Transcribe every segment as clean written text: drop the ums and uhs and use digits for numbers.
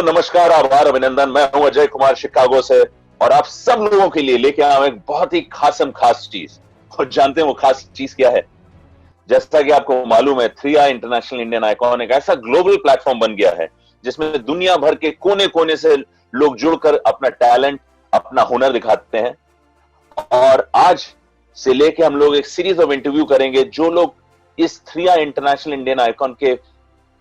नमस्कार, आभार, अभिनंदन। मैं हूं अजय कुमार शिकागो से और आप सब लोगों के लिए लेके आया हूं एक बहुत ही खास चीज। और जानते हैं वो खास चीज क्या है? जैसा कि आपको मालूम है, 3i इंटरनेशनल इंडियन आइकॉन एक ऐसा ग्लोबल प्लेटफॉर्म बन गया है जिसमें दुनिया भर के कोने कोने से लोग जुड़कर अपना टैलेंट, अपना हुनर दिखाते हैं। और आज से लेके हम लोग एक सीरीज ऑफ इंटरव्यू करेंगे जो लोग इस 3i इंटरनेशनल इंडियन आइकॉन के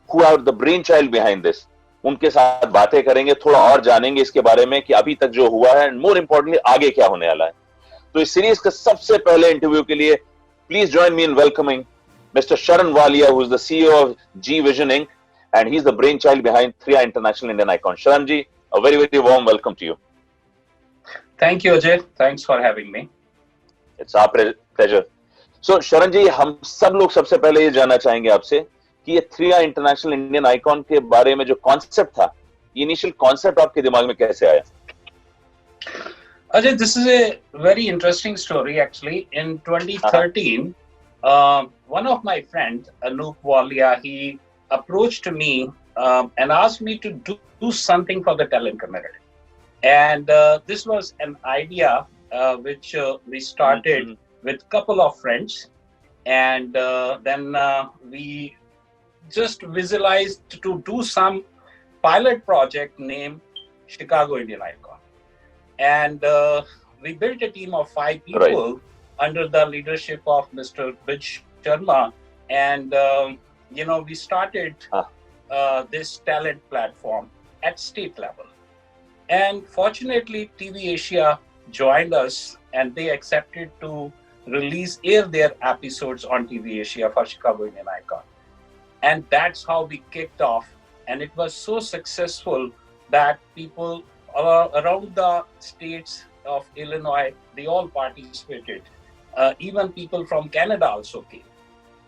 who are the brain child behind this, उनके साथ बातें करेंगे, थोड़ा और जानेंगे इसके बारे में कि अभी तक जो हुआ है, मोर इंपॉर्टेंटली आगे क्या होने वाला है। तो इस सीरीज के सबसे पहले इंटरव्यू के लिए please join me in welcoming Mr. Sharan Walia, who is the CEO of G Vision Inc. and he's the brainchild behind 3i International Indian Icon. Sharan ji, a very warm welcome to you. Thank you, Ajay. Thanks for having me. It's our pleasure. So, Sharan ji, हम सब लोग सबसे पहले ये जानना चाहेंगे आपसे कि ये 3i International Indian Icon के बारे में जो कॉन्सेप्ट था, ये इनिशियल कॉन्सेप्ट आपके दिमाग में कैसे आया? Ajay, this is a very interesting story actually. In 2013, one of my friends, Anup Walia, he approached me and asked me to do something for the talent community. And this was an idea which we started with a couple of friends. And then we just visualized to do some pilot project named Chicago Indian Icon. And we built a team of 5 people. Right. Under the leadership of Mr. Bij Sharma, and we started this talent platform at state level. And fortunately, TV Asia joined us, and they accepted to air their episodes on TV Asia for Chicago Indian Icon. And that's how we kicked off. And it was so successful that people around the states of Illinois, they all participated. Even people from Canada also came.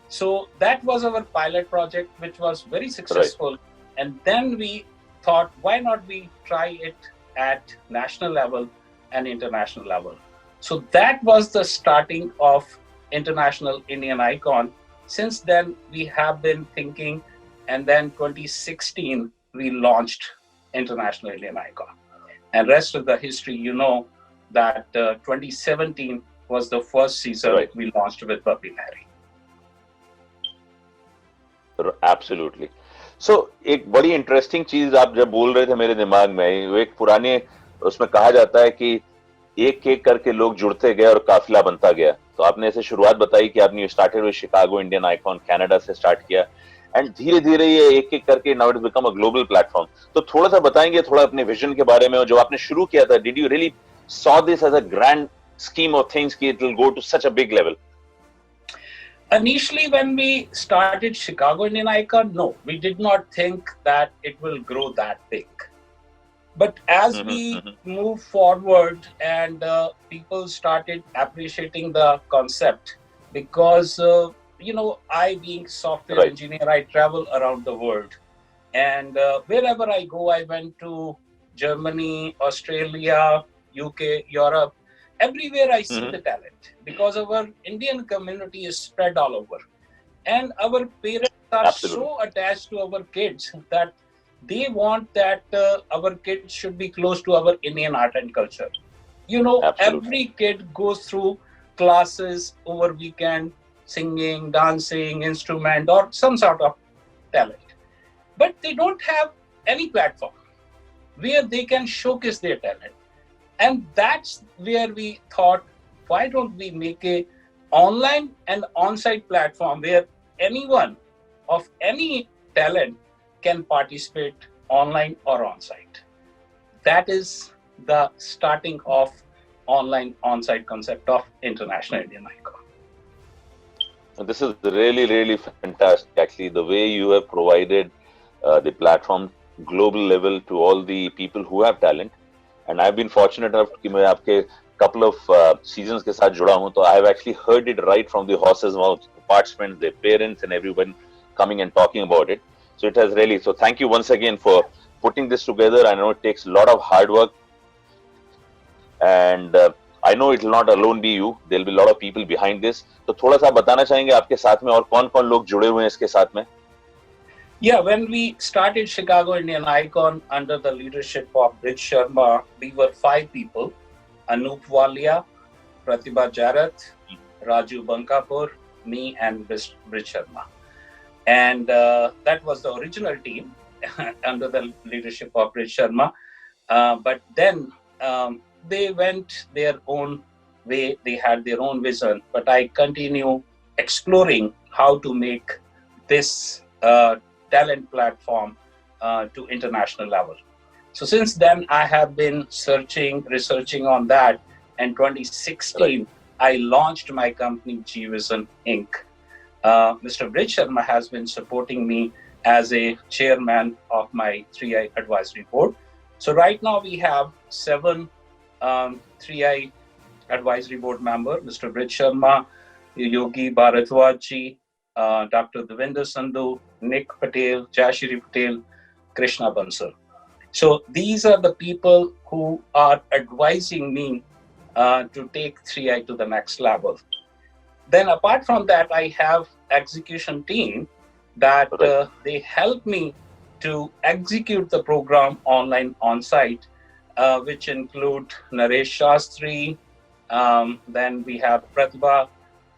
So that was our pilot project, which was very successful. Right. And then we thought, why not we try it at national level and international level? So that was the starting of International Indian Icon. Since then, we have been thinking, and then 2016, we launched International Indian Icon. And rest of the history, you know that 2017 was the first season. Right. We launched with Bapi Lahiri. Absolutely. So एक बड़ी interesting चीज आप जब बोल रहे थे मेरे दिमाग में, वो एक पुराने उसमें कहा जाता है कि एक एक करके लोग जुड़ते गए और काफिला बनता गया। तो आपने ऐसे शुरुआत बताई कि आपने started with Chicago Indian icon, Canada से स्टार्ट किया, एंड धीरे धीरे ये एक एक करके now it become a global platform. तो थोड़ा सा बताएंगे थोड़ा अपने विजन के बारे में, और जब आपने शुरू किया था, did you really saw this as a grand scheme of things, it will go to such a big level? Initially, when we started Chicago Indian Icon, no, we did not think that it will grow that big. But as we move forward and people started appreciating the concept, because I being software engineer, I travel around the world, and wherever I go, I went to Germany, Australia, UK, Europe. Everywhere I see the talent, because our Indian community is spread all over, and our parents are so attached to our kids that they want that our kids should be close to our Indian art and culture. Every kid goes through classes over weekend, singing, dancing, instrument, or some sort of talent, but they don't have any platform where they can showcase their talent. And that's where we thought, why don't we make a online and on-site platform where anyone of any talent can participate online or on-site. That is the starting of online on-site concept of International Indian Icon. This is really fantastic, actually, the way you have provided the platform global level to all the people who have talent. And I've been fortunate enough कि मैं आपके couple of seasons के साथ जुड़ा हूँ, तो I've actually heard it right from the horse's mouth, the participants, their parents, and everyone coming and talking about it. So it has really. So thank you once again for putting this together. I know it takes a lot of hard work, and I know it will not alone be you. There will be a lot of people behind this. तो थोड़ा सा बताना चाहेंगे आपके साथ में और कौन-कौन लोग जुड़े हुए हैं इसके साथ में? Yeah, when we started Chicago Indian Icon under the leadership of Rich Sharma, we were 5 people: Anup Walia, Pratibha Jarath, Raju Bankapur, me, and Rich Sharma. And that was the original team under the leadership of Rich Sharma. But then they went their own way. They had their own vision. But I continue exploring how to make this talent platform to international level. So since then, I have been researching on that. In 2016, I launched my company, G-Vision Inc. Mr. Rich Sharma has been supporting me as a chairman of my 3i advisory board. So right now we have 7 3i advisory board members: Mr. Rich Sharma, Yogi Bharadwaj, Dr. Devinder Sandhu, Nick Patel, Jashiri Patel, Krishna Bansal. So these are the people who are advising me to take 3i to the next level. Then apart from that, I have execution team that they help me to execute the program online on-site, which include Naresh Shastri, then we have Pratibha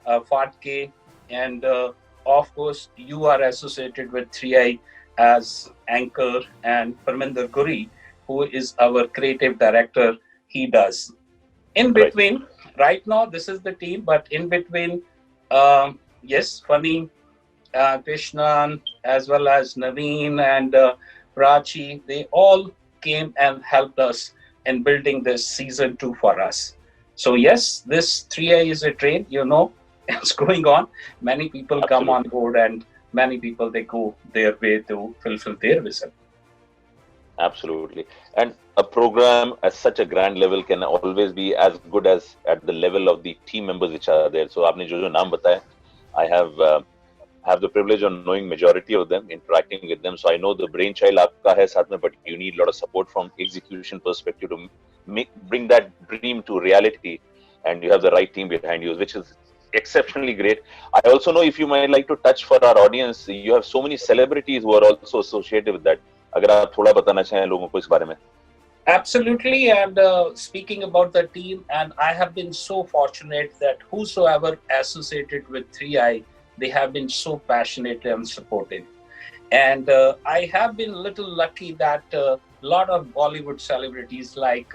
Fatke, and of course, you are associated with 3i as anchor, and Parminder Guri, who is our creative director, he does. In between, right now, this is the team, but in between, yes, Fani, Krishnan, as well as Naveen and Prachi, they all came and helped us in building this season 2 for us. So yes, this 3i is a trade, it's going on. Many people come on board, and many people, they go their way to fulfill their vision. Absolutely. And a program at such a grand level can always be as good as at the level of the team members which are there. So aapne jo naam bataya, I have the privilege of knowing majority of them, interacting with them. So I know the brainchild aapka hai saath mein, but you need a lot of support from execution perspective to bring that dream to reality, and you have the right team behind you, which is exceptionally great. I also know, if you might like to touch for our audience, you have so many celebrities who are also associated with that. अगर आप थोड़ा बताना चाहें लोगों को इस बारे में. Absolutely. And speaking about the team, and I have been so fortunate that whosoever associated with 3i, they have been so passionate and supportive. And I have been a little lucky that a lot of Bollywood celebrities like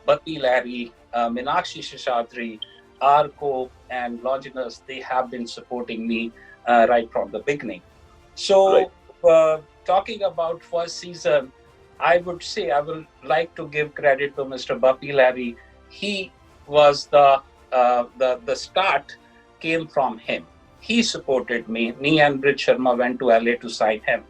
Bappi Lahiri, Meenakshi Seshadri, Arko, and Longinus, they have been supporting me right from the beginning. So talking about first season, I would say I will like to give credit to Mr. Bappi Lahiri. He was the start came from him. He supported me. Me and Rich Sharma went to LA to sign him,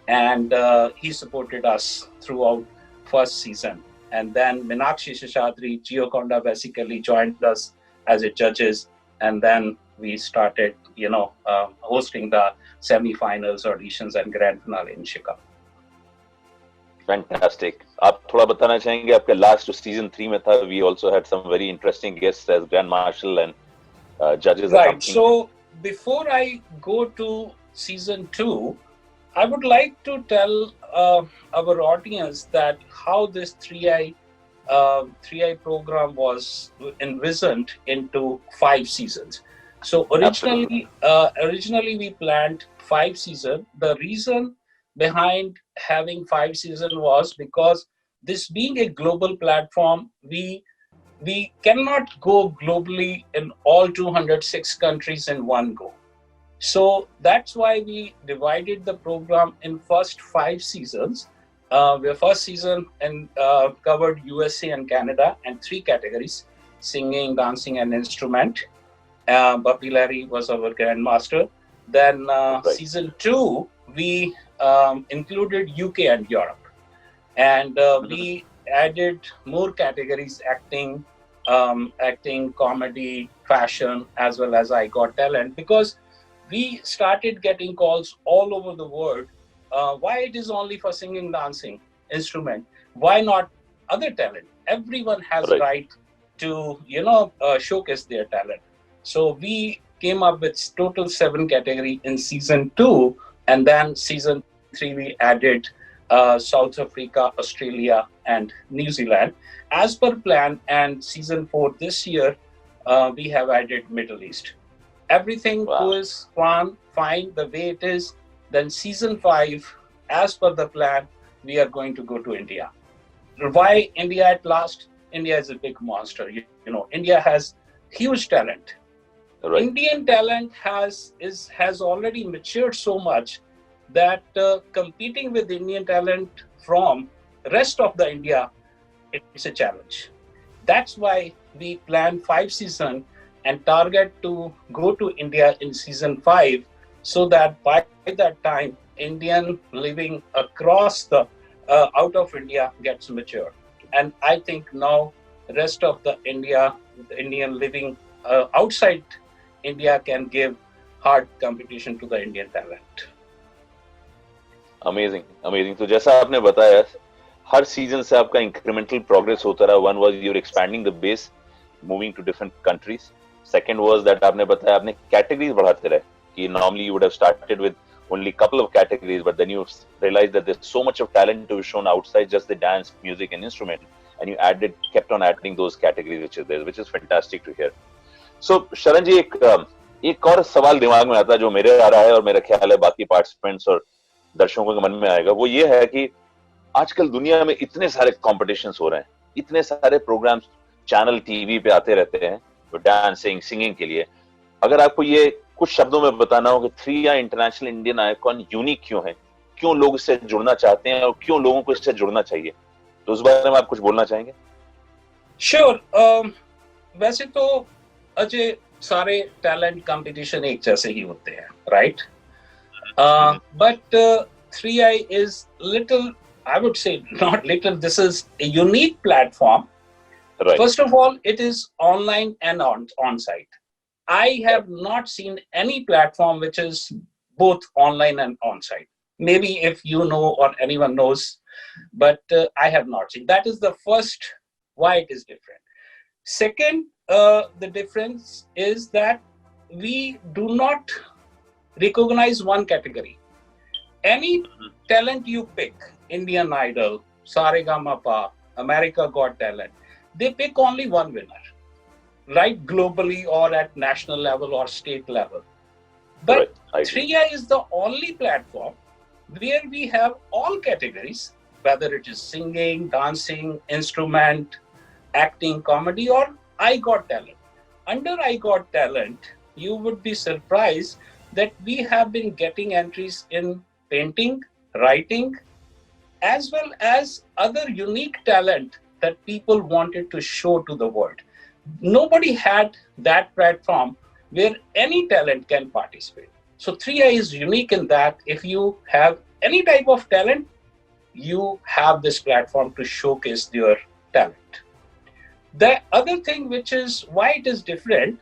and he supported us throughout first season. And then Meenakshi Seshadri, Gioconda basically joined us as a judges, and then we started, hosting the semi-finals, auditions, and grand finale in Chicago. Fantastic. आप थोड़ा बताना चाहेंगे आपके last season 3 में था, we also had some very interesting guests as Grand Marshal and judges. Right. So before I go to season 2, I would like to tell our audience that how this 3i program was envisioned into 5 seasons. So originally we planned 5 seasons. The reason behind having 5 seasons was because this being a global platform, we cannot go globally in all 206 countries in one go. So that's why we divided the program in first 5 seasons. The first season covered USA and Canada and 3 categories: singing, dancing, and instrument. Bappi Lahiri was our grandmaster. Then season 2, we included UK and Europe. And we added more categories: acting, comedy, fashion, as well as I Got Talent, because we started getting calls all over the world. Why it is only for singing, dancing, instrument? Why not other talent? Everyone has right to, showcase their talent. So we came up with total 7 categories in season 2, and then season 2023 we added South Africa, Australia, and New Zealand as per plan. And season 4 this year, we have added Middle East. Everything goes fine the way it is. Then season 5, as per the plan, we are going to go to India. Why India at last? India is a big monster. You know, India has huge talent. Right. Indian talent has already matured so much that competing with Indian talent from rest of the India, it's a challenge. That's why we plan 5 seasons and target to go to India in season 5, so that by that time, Indian living across the out of India gets mature. And I think now rest of the Indian living outside India can give hard competition to the Indian talent. Amazing. तो जैसा आपने बताया, हर season से आपका incremental progress होता रहा. One was you're expanding the base, moving to different countries. Second was that आपने बताया आपने categories बढ़ाते रहे. कि normally you would have started with only couple of categories, but then you realized that there's so much of talent to be shown outside just the dance, music, and instrument, and you kept on adding those categories, which is fantastic to hear. So शरण जी, एक और सवाल दिमाग में आता है जो मेरे आ रहा है और मेरा ख्याल है बाकी पार्टिसिपेंट्स और दर्शकों के मन में आएगा. वो ये है कि आजकल दुनिया में इतने सारे कॉम्पिटिशंस हो रहे हैं, इतने सारे प्रोग्राम्स चैनल टीवी पे आते रहते हैं डांसिंग सिंगिंग के लिए. अगर आपको ये कुछ शब्दों में बताना हो कि 3i international Indian icon unique क्यों है, क्यों लोग इससे जुड़ना चाहते हैं और क्यों लोगों को इससे जुड़ना चाहिए, तो उस बारे में आप कुछ बोलना चाहेंगे? श्योर. वैसे तो अजय सारे टैलेंट कंपटीशन एक जैसे ही होते हैं, right? But 3i is little, I would say not little, this is a unique platform. Right. First of all, it is online and on-site. I have not seen any platform which is both online and on-site. Maybe if you know or anyone knows, but I have not seen. That is the first why it is different. Second, the difference is that we do not recognize one category. Any talent you pick, Indian Idol, Saregama, America Got Talent, they pick only one winner, right? Globally or at national level or state level. But right. 3i is the only platform where we have all categories, whether it is singing, dancing, instrument, acting, comedy, or I Got Talent. Under I Got Talent, you would be surprised that we have been getting entries in painting, writing, as well as other unique talent that people wanted to show to the world. Nobody had that platform where any talent can participate. So 3i is unique in that if you have any type of talent, you have this platform to showcase your talent. The other thing which is why it is different,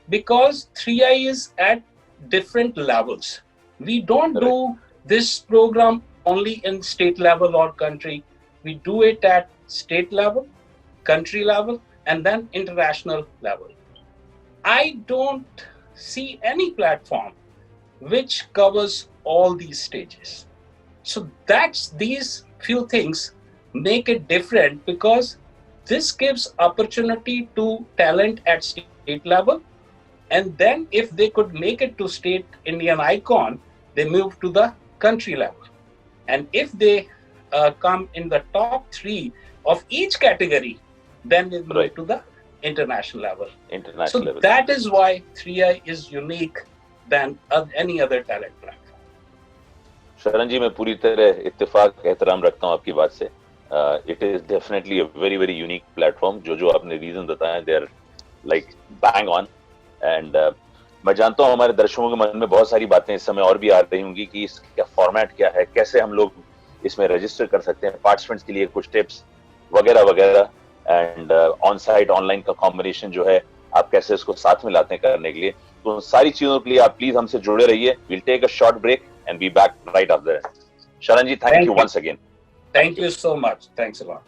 because 3i is at different levels. We don't do this program only in state level or country. We do it at state level, country level, and then international level. I don't see any platform which covers all these stages. So these few things make it different, because this gives opportunity to talent at state level. And then if they could make it to state Indian icon, they move to the country level. And if they come in the top 3 of each category, then they move to the international level. That is why 3i is unique than any other talent platform. शरण जी, मैं पूरी तरह इत्तेफाक एहतराम रखता हूँ आपकी बात से. It is definitely a very very unique platform. जो आपने रीजन बताया, they are like bang on. And मैं जानता हूँ हमारे दर्शकों के मन में बहुत सारी बातें इस समय और भी आ रही होंगी कि इसका फॉर्मेट क्या है, कैसे हम लोग इसमें रजिस्टर कर सकते हैं, पार्टिसिपेंट्स के लिए कुछ टिप्स वगैरह वगैरह, एंड ऑन साइट ऑनलाइन का कॉम्बिनेशन जो है आप कैसे इसको साथ में लाते हैं करने के लिए. तो उन सारी चीजों के लिए आप प्लीज हमसे जुड़े रहिए. Will take a short break and be back right after. Sharan ji, thank you once again. Thank you so much. Thanks a lot.